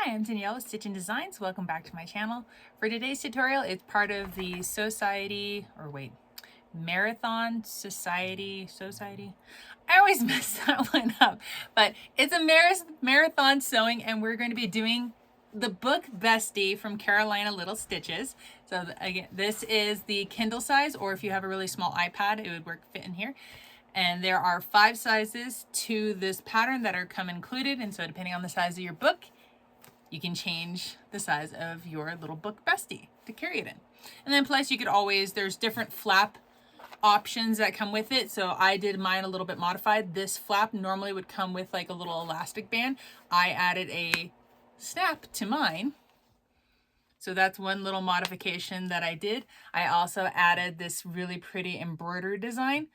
Hi, I'm Danielle with Stitch and Designs. Welcome back to my channel. For today's tutorial, it's part of the Marathon Sewciety. I always mess that one up, but it's a marathon sewing, and we're going to be doing the Book Bestie from Carolina Little Stitches. So again, this is the Kindle size, or if you have a really small iPad, it would fit in here. And there are 5 sizes to this pattern that are included, and so depending on the size of your book, you can change the size of your little Book Bestie to carry it in. And then plus you could always, there's different flap options that come with it. So I did mine a little bit modified. This flap normally would come with like a little elastic band. I added a snap to mine. So that's one little modification that I did. I also added this really pretty embroidery design,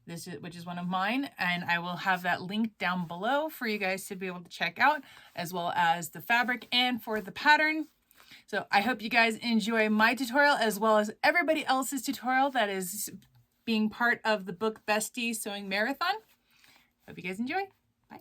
which is one of mine, and I will have that link down below for you guys to be able to check out, as well as the fabric and for the pattern. So I hope you guys enjoy my tutorial as well as everybody else's tutorial that is being part of the Book Bestie Sewing Marathon. Hope you guys enjoy. Bye.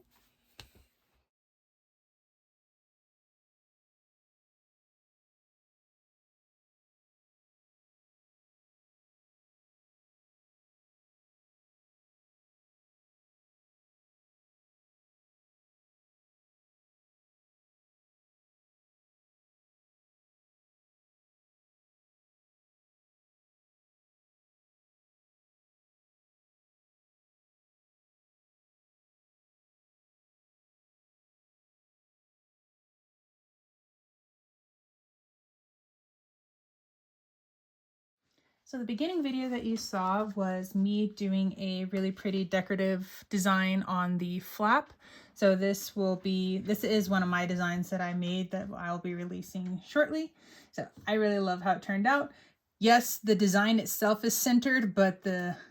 So the beginning video that you saw was me doing a really pretty decorative design on the flap. So this is one of my designs that I made that I'll be releasing shortly. So I really love how it turned out. Yes, the design itself is centered, but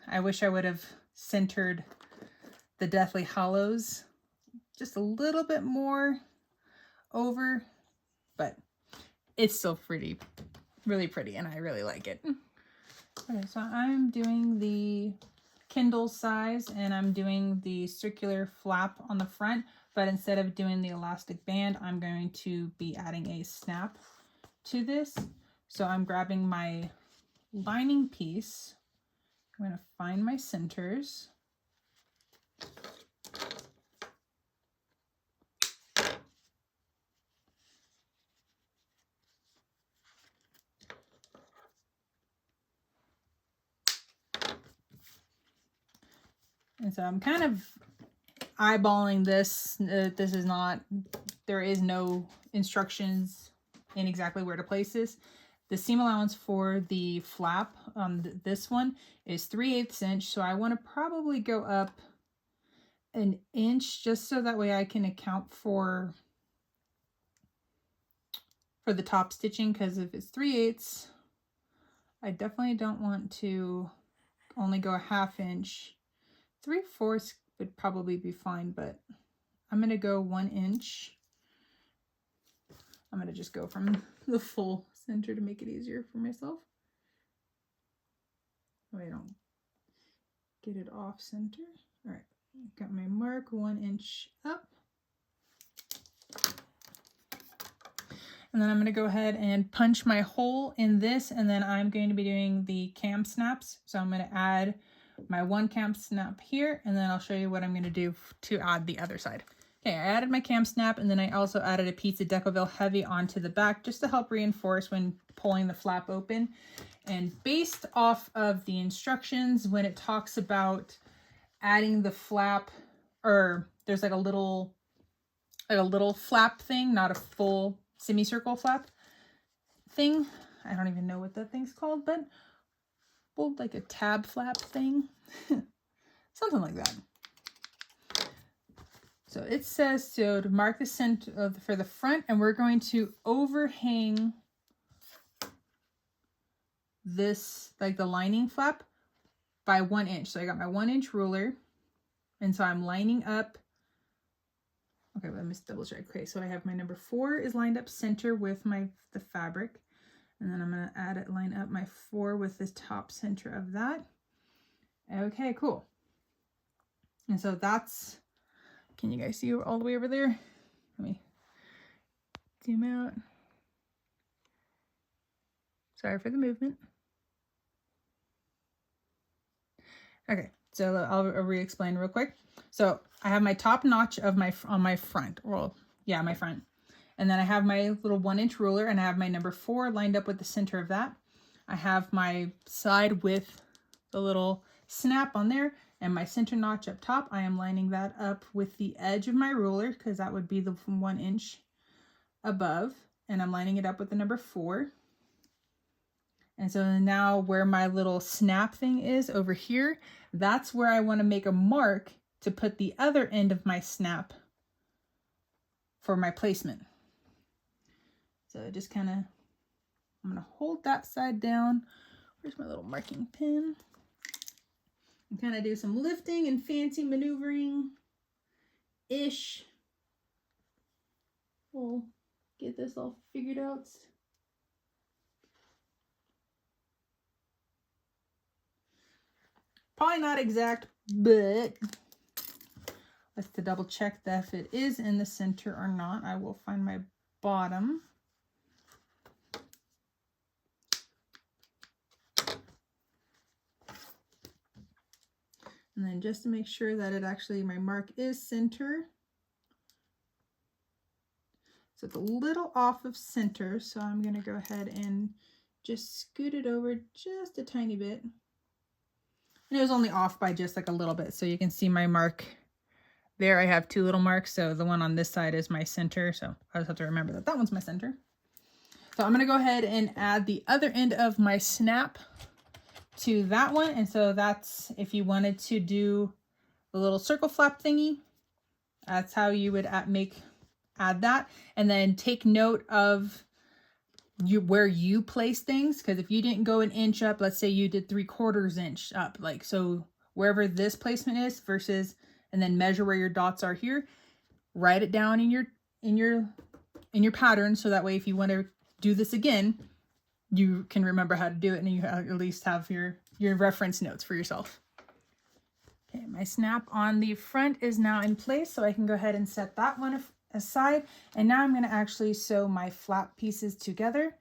I wish I would have centered the Deathly Hallows just a little bit more over, but it's still really pretty, and I really like it. Okay, so I'm doing the Kindle size, and I'm doing the circular flap on the front, but instead of doing the elastic band, I'm going to be adding a snap to this. So I'm grabbing my lining piece. I'm going to find my centers. And so I'm kind of eyeballing this. There is no instructions in exactly where to place this. The seam allowance for the flap on this one is 3/8 inch. So I want to probably go up an inch just so that way I can account for the top stitching, because if it's 3/8, I definitely don't want to only go a 1/2 inch. 3/4 would probably be fine, but I'm going to go 1 inch. I'm going to just go from the full center to make it easier for myself. Oh, I don't get it off center. All right, got my mark 1 inch up. And then I'm going to go ahead and punch my hole in this, and then I'm going to be doing the cam snaps. So I'm going to add my 1 cam snap here, and then I'll show you what I'm going to do to add the other side. Okay, I added my cam snap, and then I also added a piece of Decoville Heavy onto the back just to help reinforce when pulling the flap open. And based off of the instructions, when it talks about adding the flap, or there's like a little flap thing, not a full semicircle flap thing. I don't even know what that thing's called, but well, like a tab flap thing. Something like that. So it says to mark the center for the front, and we're going to overhang this, like the lining flap, by 1 inch. So I got my 1 inch ruler, and so I'm lining up. Okay, let me double check. Okay, so I have my number 4 is lined up center with the fabric, and then I'm going to line up my 4 with the top center of that. Okay, cool. And so that's, can you guys see all the way over there? Let me zoom out. Sorry for the movement. Okay, so I'll re-explain real quick. So I have my top notch of on my front, well, yeah, my front. And then I have my little 1-inch ruler, and I have my number 4 lined up with the center of that. I have my side with the little snap on there, and my center notch up top. I am lining that up with the edge of my ruler, because that would be the 1 inch above, and I'm lining it up with the number 4. And so now where my little snap thing is over here, that's where I want to make a mark to put the other end of my snap for my placement. So just kind of, I'm going to hold that side down. Where's my little marking pin? And kind of do some lifting and fancy maneuvering-ish. We'll get this all figured out. Probably not exact, but let's to double check that if it is in the center or not. I will find my bottom. And then just to make sure that it actually, my mark is center. So it's a little off of center, so I'm going to go ahead and just scoot it over just a tiny bit. And it was only off by just like a little bit, so you can see my mark there. I have 2 little marks, so the one on this side is my center, so I just have to remember that that one's my center. So I'm going to go ahead and add the other end of my snap to that one, and so that's, if you wanted to do a little circle flap thingy, that's how you would add that. And then take note of where you place things, because if you didn't go an inch up, let's say you did 3/4 inch up, like so wherever this placement is versus, and then measure where your dots are here, write it down in your pattern, so that way if you want to do this again, you can remember how to do it, and you at least have your reference notes for yourself. Okay, my snap on the front is now in place, so I can go ahead and set that one aside. And now I'm going to actually sew my flap pieces together.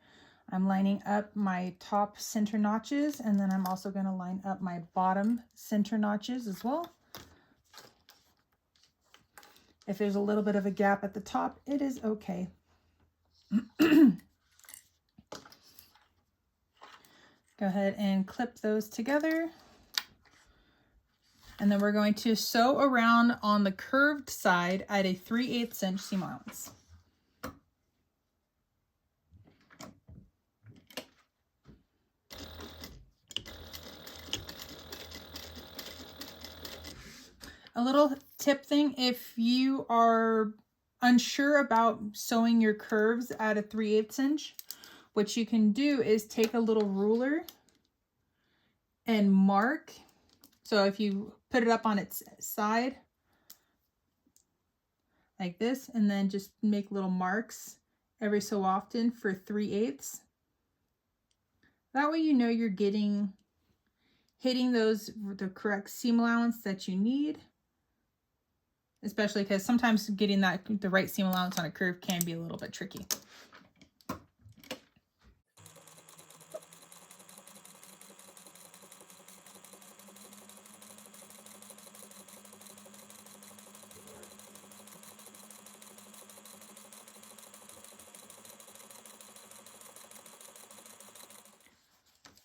I'm lining up my top center notches, and then I'm also going to line up my bottom center notches as well. If there's a little bit of a gap at the top, it is okay. Go ahead and clip those together. And then we're going to sew around on the curved side at a 3/8 inch seam allowance. A little tip thing, if you are unsure about sewing your curves at a 3/8 inch, what you can do is take a little ruler and mark. So if you put it up on its side like this, and then just make little marks every so often for 3/8. That way you know you're hitting the correct seam allowance that you need. Especially because sometimes getting the right seam allowance on a curve can be a little bit tricky.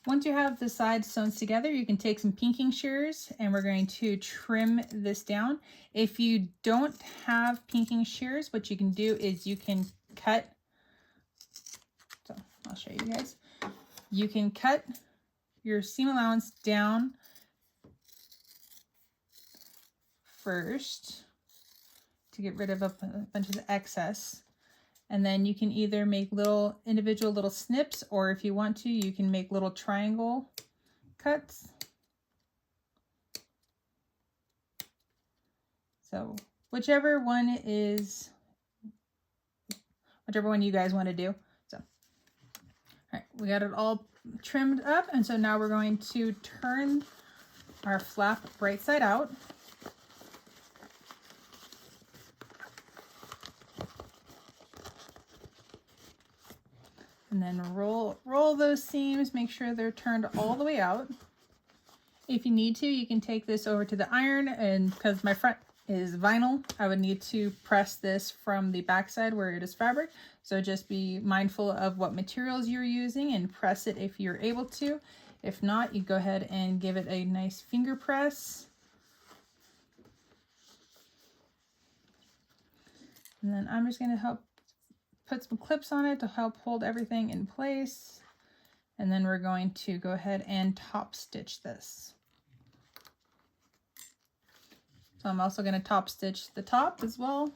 Once you have the sides sewn together, you can take some pinking shears, and we're going to trim this down. If you don't have pinking shears, what you can do is you can cut. So I'll show you guys. You can cut your seam allowance down first to get rid of a bunch of the excess. And then you can either make individual little snips, or if you want to, you can make little triangle cuts. So whichever one you guys want to do. So, all right, we got it all trimmed up. And so now we're going to turn our flap right side out. And then roll those seams, make sure they're turned all the way out. If you need to, you can take this over to the iron, and because my front is vinyl, I would need to press this from the backside where it is fabric. So just be mindful of what materials you're using and press it if you're able to. If not, you go ahead and give it a nice finger press. And then I'm just going to help put some clips on it to help hold everything in place. And then we're going to go ahead and top stitch this. So I'm also going to top stitch the top as well.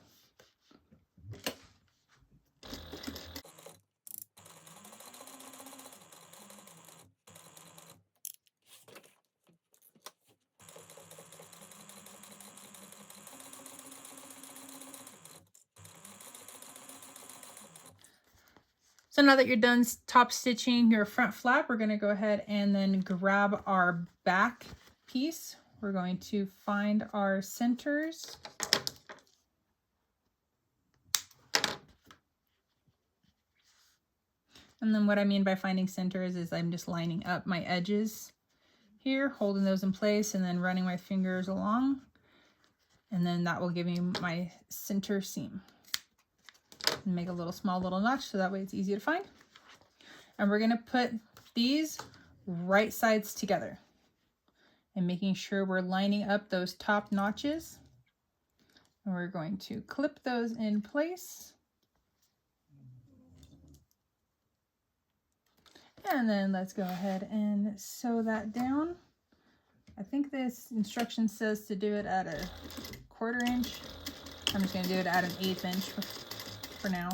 So now that you're done top stitching your front flap, we're going to go ahead and then grab our back piece. We're going to find our centers. And then what I mean by finding centers is I'm just lining up my edges here, holding those in place, and then running my fingers along. And then that will give me my center seam. And make a little small little notch so that way it's easy to find. And we're going to put these right sides together and making sure we're lining up those top notches. And we're going to clip those in place. And then let's go ahead and sew that down. I think this instruction says to do it at a 1/4 inch. I'm just going to do it at an 1/8 inch for now.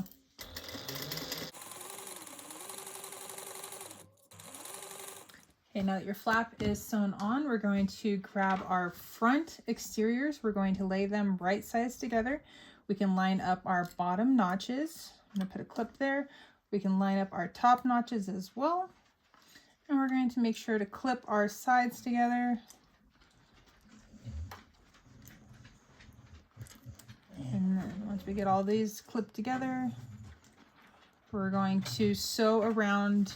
Okay, now that your flap is sewn on, we're going to grab our front exteriors. We're going to lay them right sides together. We can line up our bottom notches. I'm going to put a clip there. We can line up our top notches as well. And we're going to make sure to clip our sides together. And then once we get all these clipped together, we're going to sew around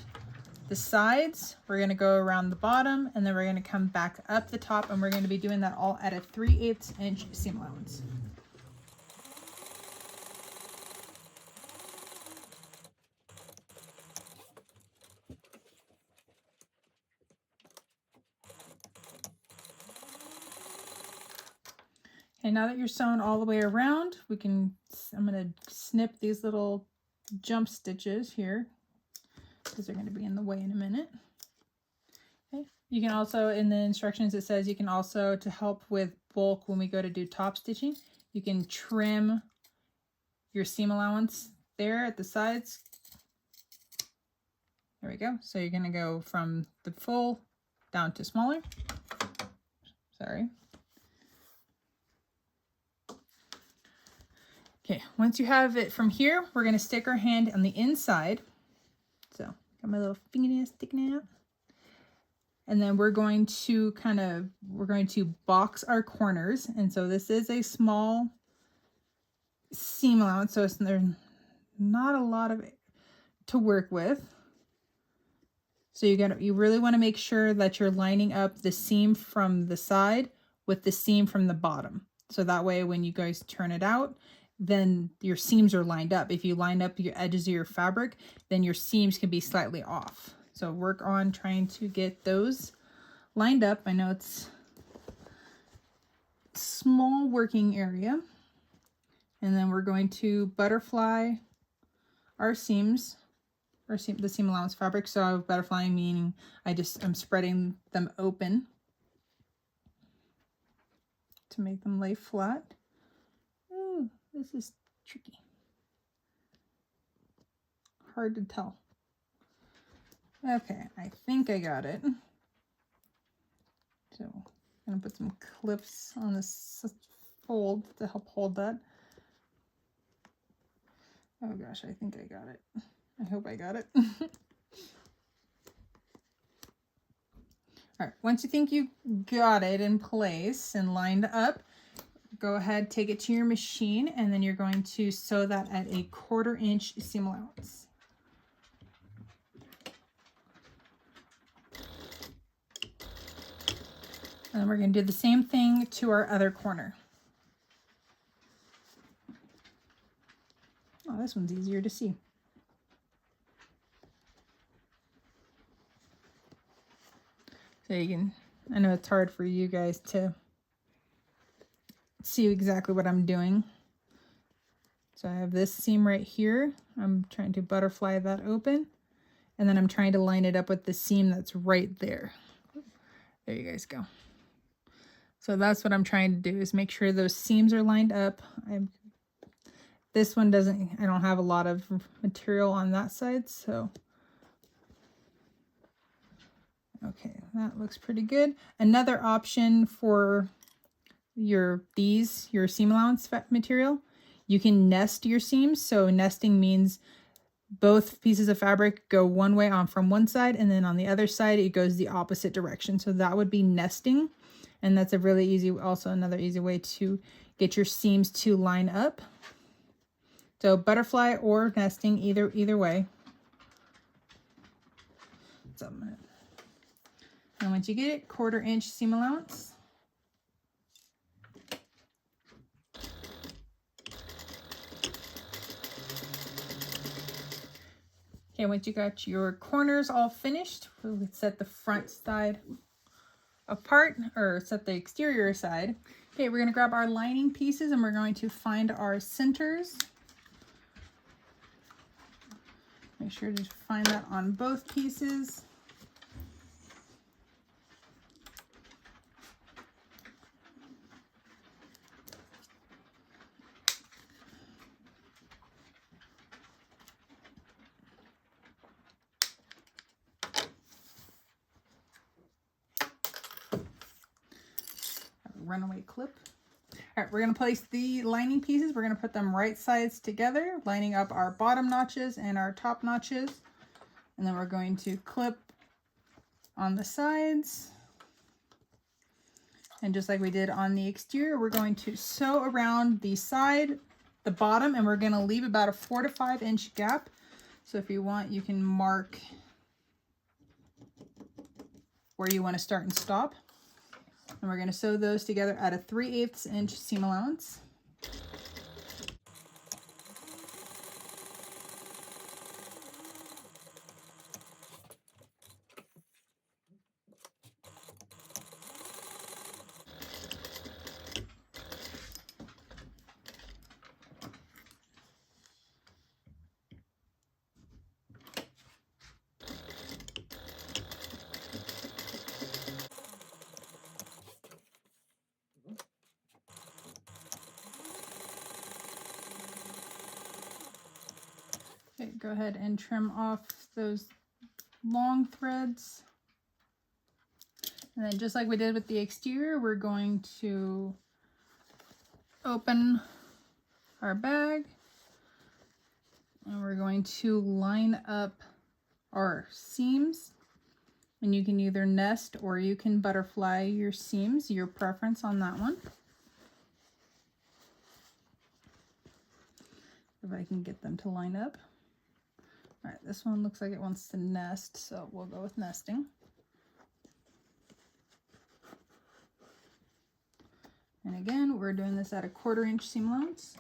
the sides. We're going to go around the bottom, and then we're going to come back up the top, and we're going to be doing that all at a 3/8 inch seam allowance. Okay, now that you're sewn all the way around, I'm going to snip these little jump stitches here because they're going to be in the way in a minute. Okay. You can also, in the instructions, it says you can also, to help with bulk when we go to do top stitching, you can trim your seam allowance there at the sides. There we go. So you're going to go from the full down to smaller. Sorry. Okay, once you have it from here, we're going to stick our hand on the inside. So, got my little fingernail sticking out. And then we're going to box our corners. And so this is a small seam allowance, so there's not a lot of it to work with. So you really want to make sure that you're lining up the seam from the side with the seam from the bottom. So that way when you guys turn it out, then your seams are lined up. If you line up your edges of your fabric, then your seams can be slightly off. So work on trying to get those lined up. I know it's a small working area. And then we're going to butterfly our seams, the seam allowance fabric. So butterfly meaning I'm spreading them open to make them lay flat. Ooh, this is tricky. Hard to tell. Okay, I think I got it. So I'm gonna put some clips on this fold to help hold that. Oh gosh, I think I got it. I hope I got it. All right, once you think you got it in place and lined up, go ahead, take it to your machine, and then you're going to sew that at a 1/4 inch seam allowance. And we're going to do the same thing to our other corner. Oh, this one's easier to see. So you can, I know it's hard for you guys to see exactly what I'm doing. So I have this seam right here. I'm trying to butterfly that open. And then I'm trying to line it up with the seam that's right there. There you guys go. So that's what I'm trying to do, is make sure those seams are lined up. This one doesn't, I don't have a lot of material on that side, so. Okay, that looks pretty good. Another option for your seam allowance material, you can nest your seams. So nesting means both pieces of fabric go one way from one side, and then on the other side it goes the opposite direction. So that would be nesting, and that's a really easy, also another easy way to get your seams to line up. So butterfly or nesting, either way. So and once you get it, 1/4 inch seam allowance. Okay, once you got your corners all finished, we'll set the front side apart, or set the exterior side. Okay, we're going to grab our lining pieces and we're going to find our centers. Make sure to find that on both pieces. Runaway clip. All right, we're going to place the lining pieces. We're going to put them right sides together, lining up our bottom notches and our top notches. And then we're going to clip on the sides. And just like we did on the exterior, we're going to sew around the side, the bottom, and we're going to leave about a 4 to 5 inch gap. So if you want, you can mark where you want to start and stop. And we're going to sew those together at a 3/8 inch seam allowance. Okay, go ahead and trim off those long threads. And then just like we did with the exterior, we're going to open our bag and we're going to line up our seams. And you can either nest or you can butterfly your seams, your preference on that one. If I can get them to line up. All right, this one looks like it wants to nest, so we'll go with nesting. And again, we're doing this at a 1/4 inch seam allowance.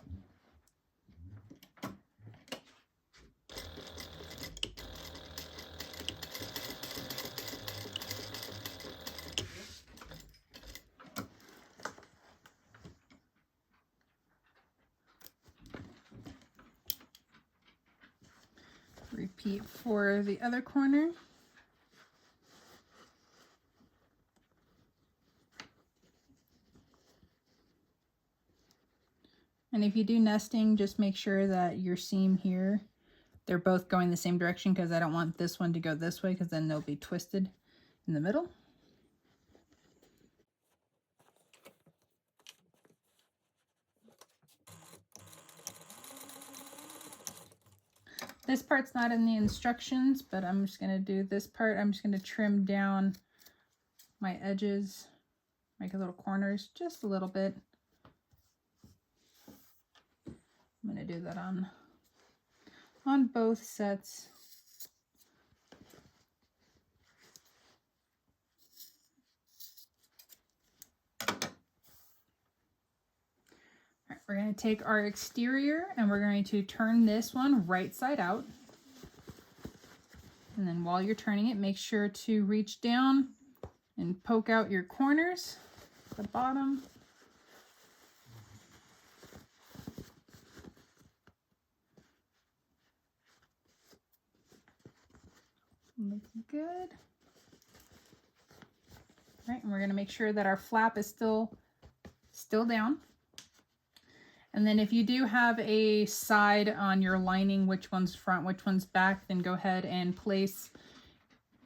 Repeat for the other corner. And if you do nesting, just make sure that your seam here, they're both going the same direction, because I don't want this one to go this way, because then they'll be twisted in the middle. This part's not in the instructions, but I'm just going to do this part. I'm just going to trim down my edges, make a little corners just a little bit. I'm going to do that on both sets. We're going to take our exterior and we're going to turn this one right side out. And then while you're turning it, make sure to reach down and poke out your corners at the bottom. Looking good. All right, and we're going to make sure that our flap is still down. And then if you do have a side on your lining, which one's front, which one's back, then go ahead and place,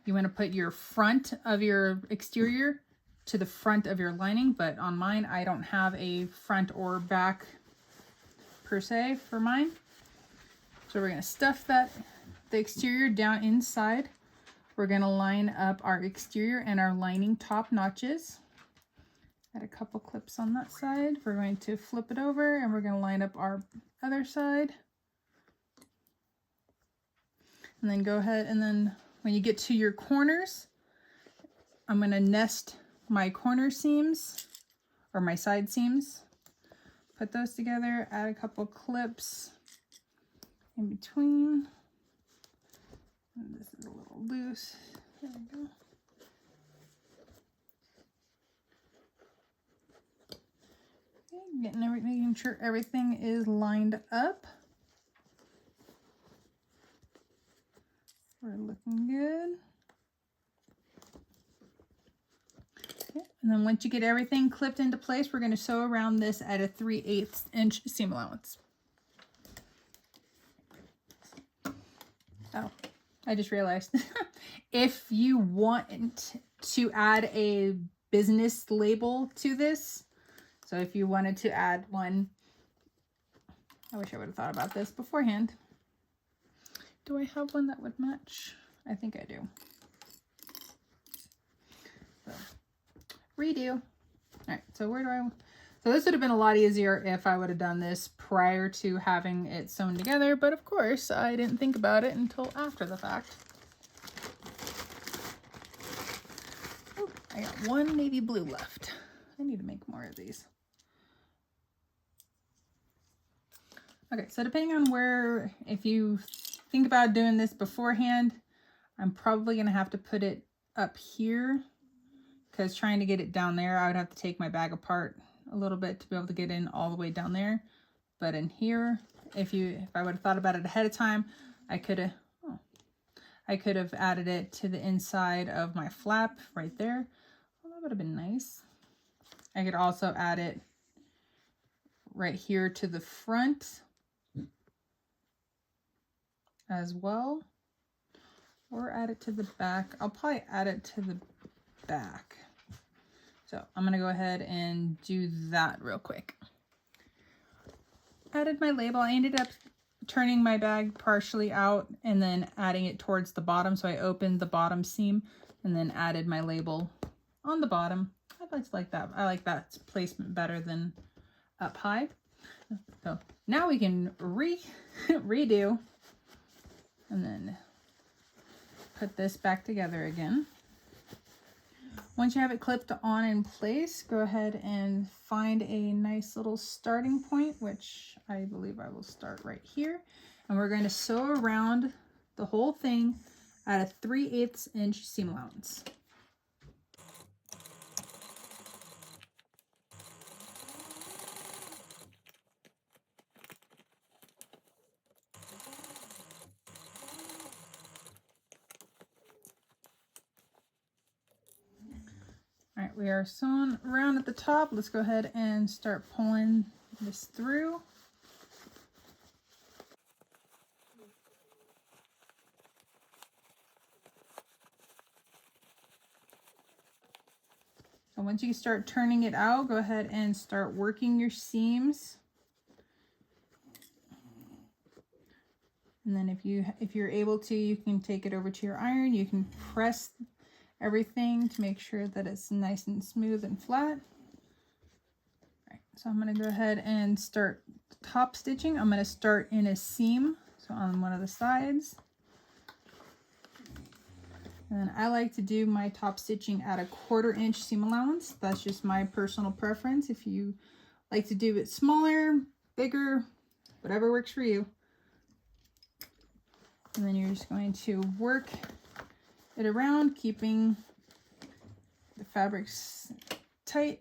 you want to put your front of your exterior to the front of your lining, but on mine, I don't have a front or back per se for mine. So we're going to stuff the exterior down inside. We're going to line up our exterior and our lining top notches. Add a couple clips on that side. We're going to flip it over and we're going to line up our other side. And then go ahead, and then when you get to your corners, I'm going to nest my corner seams or my side seams. Put those together, add a couple clips in between. And this is a little loose. There we go. Making sure everything is lined up. We're looking good. Okay. And then once you get everything clipped into place, we're going to sew around this at a 3/8 inch seam allowance. Oh, I just realized if you want to add a business label to this, so if you wanted to add one, I wish I would have thought about this beforehand. Do I have one that would match? I think I do. So, redo. All right, so so this would have been a lot easier if I would have done this prior to having it sewn together, but of course I didn't think about it until after the fact. Oh, I got one navy blue left. I need to make more of these. Okay, so depending on where, if you think about doing this beforehand, I'm probably going to have to put it up here, because trying to get it down there, I would have to take my bag apart a little bit to be able to get in all the way down there. But in here, if I would have thought about it ahead of time, I could have added it to the inside of my flap right there. Well, that would have been nice. I could also add it right here to the front as well, or add it to the back. I'll probably add it to the back. So I'm gonna go ahead and do that real quick. Added my label. I ended up turning my bag partially out and then adding it towards the bottom. So I opened the bottom seam and then added my label on the bottom. I just like that. I like that placement better than up high. So now we can redo and then put this back together again. Once you have it clipped on in place, go ahead and find a nice little starting point, which I believe I will start right here. And we're going to sew around the whole thing at a 3/8 inch seam allowance. All right, we are sewn around at the top. Let's go ahead and start pulling this through. So once you start turning it out, go ahead and start working your seams. And then if you're able to, you can take it over to your iron. You can press everything to make sure that it's nice and smooth and flat. All right, so I'm going to go ahead and start top stitching. I'm going to start in a seam, so on one of the sides. And then I like to do my top stitching at a 1/4 inch seam allowance. That's just my personal preference. If you like to do it smaller, bigger, whatever works for you. And then you're just going to work it around, keeping the fabrics tight.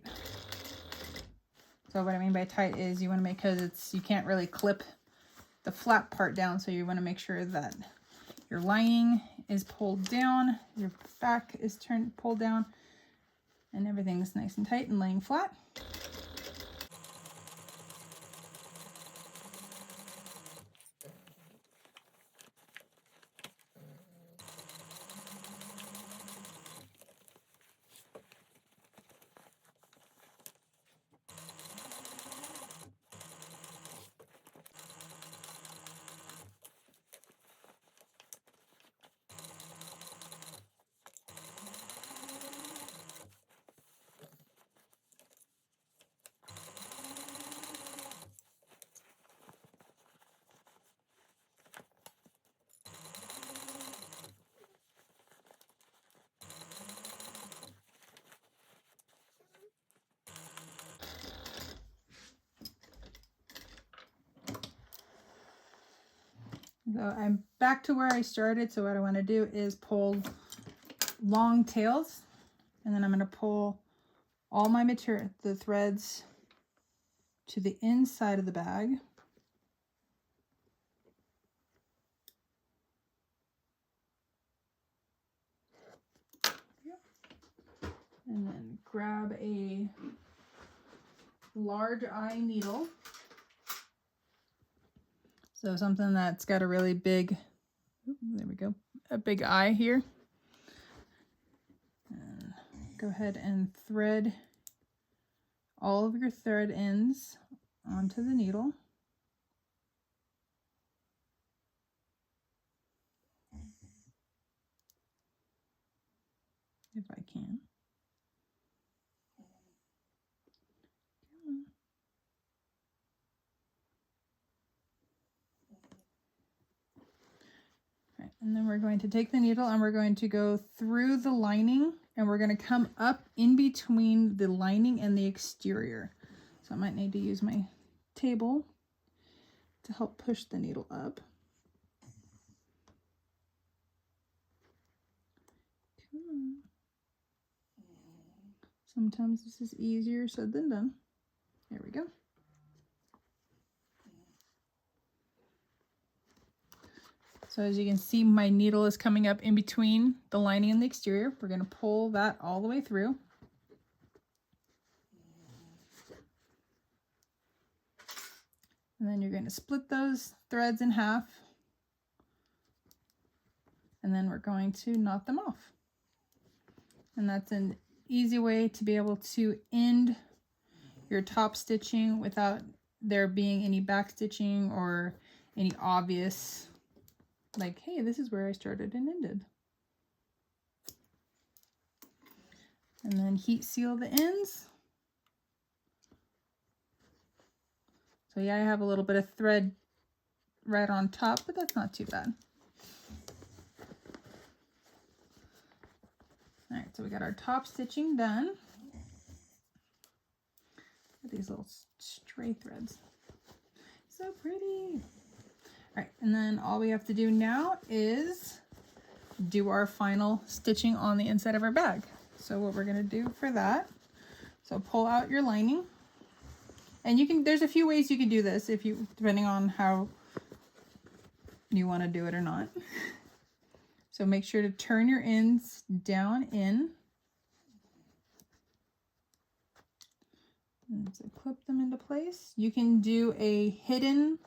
So what I mean by tight is you want to make, because you can't really clip the flat part down, so you want to make sure that your lining is pulled down, your back is pulled down, and everything's nice and tight and laying flat. So I'm back to where I started. So what I want to do is pull long tails, and then I'm going to pull all my material, the threads, to the inside of the bag. And then grab a large eye needle. So something that's got a really big, there we go, a big eye here. And go ahead and thread all of your thread ends onto the needle. If I can. Right, and then we're going to take the needle and we're going to go through the lining, and we're going to come up in between the lining and the exterior. So I might need to use my table to help push the needle up. Come on. Sometimes this is easier said than done. There we go. So as you can see, my needle is coming up in between the lining and the exterior. We're going to pull that all the way through. And then you're going to split those threads in half. And then we're going to knot them off. And that's an easy way to be able to end your top stitching without there being any back stitching or any obvious, like, hey, this is where I started and ended. And then heat seal the ends. So yeah, I have a little bit of thread right on top, but that's not too bad. All right, so we got our top stitching done. These little stray threads. So pretty. All right, and then all we have to do now is do our final stitching on the inside of our bag. So what we're gonna do for that, so pull out your lining. And you can, there's a few ways you can do this if you, depending on how you wanna do it or not. So make sure to turn your ends down in. And so clip them into place. You can do a hidden,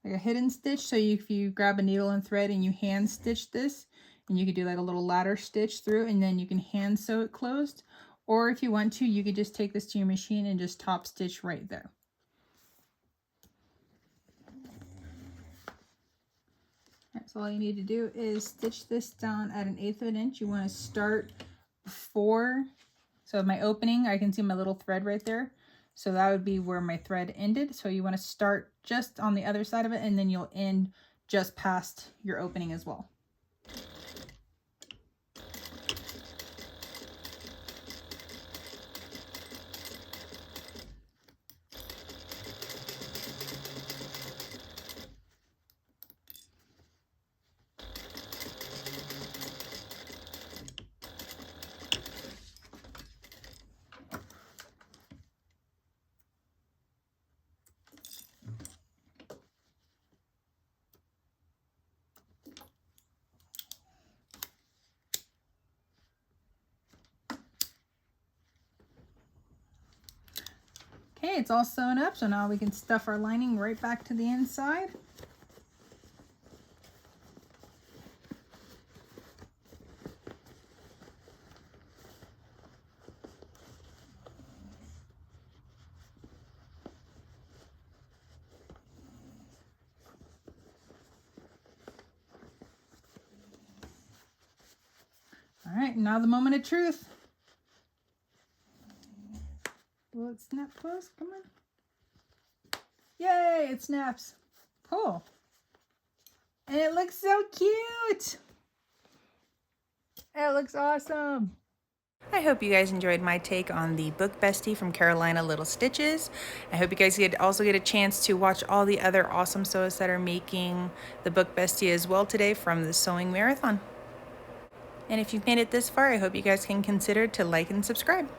like a hidden stitch. So if you grab a needle and thread and you hand stitch this, and you could do like a little ladder stitch through, and then you can hand sew it closed. Or if you want to, you could just take this to your machine and just top stitch right there. Right, so all you need to do is stitch this down at 1/8 of an inch. You want to start before, so my opening, I can see my little thread right there. So that would be where my thread ended. So you want to start just on the other side of it, and then you'll end just past your opening as well. Okay, it's all sewn up, so now we can stuff our lining right back to the inside. All right, now the moment of truth. Will it snap close? Come on. Yay, it snaps. Cool. And it looks so cute. It looks awesome. I hope you guys enjoyed my take on the Book Bestie from Carolina Little Stitches. I hope you guys also get a chance to watch all the other awesome sewists that are making the Book Bestie as well today from the Sewing Marathon. And if you've made it this far, I hope you guys can consider to like and subscribe.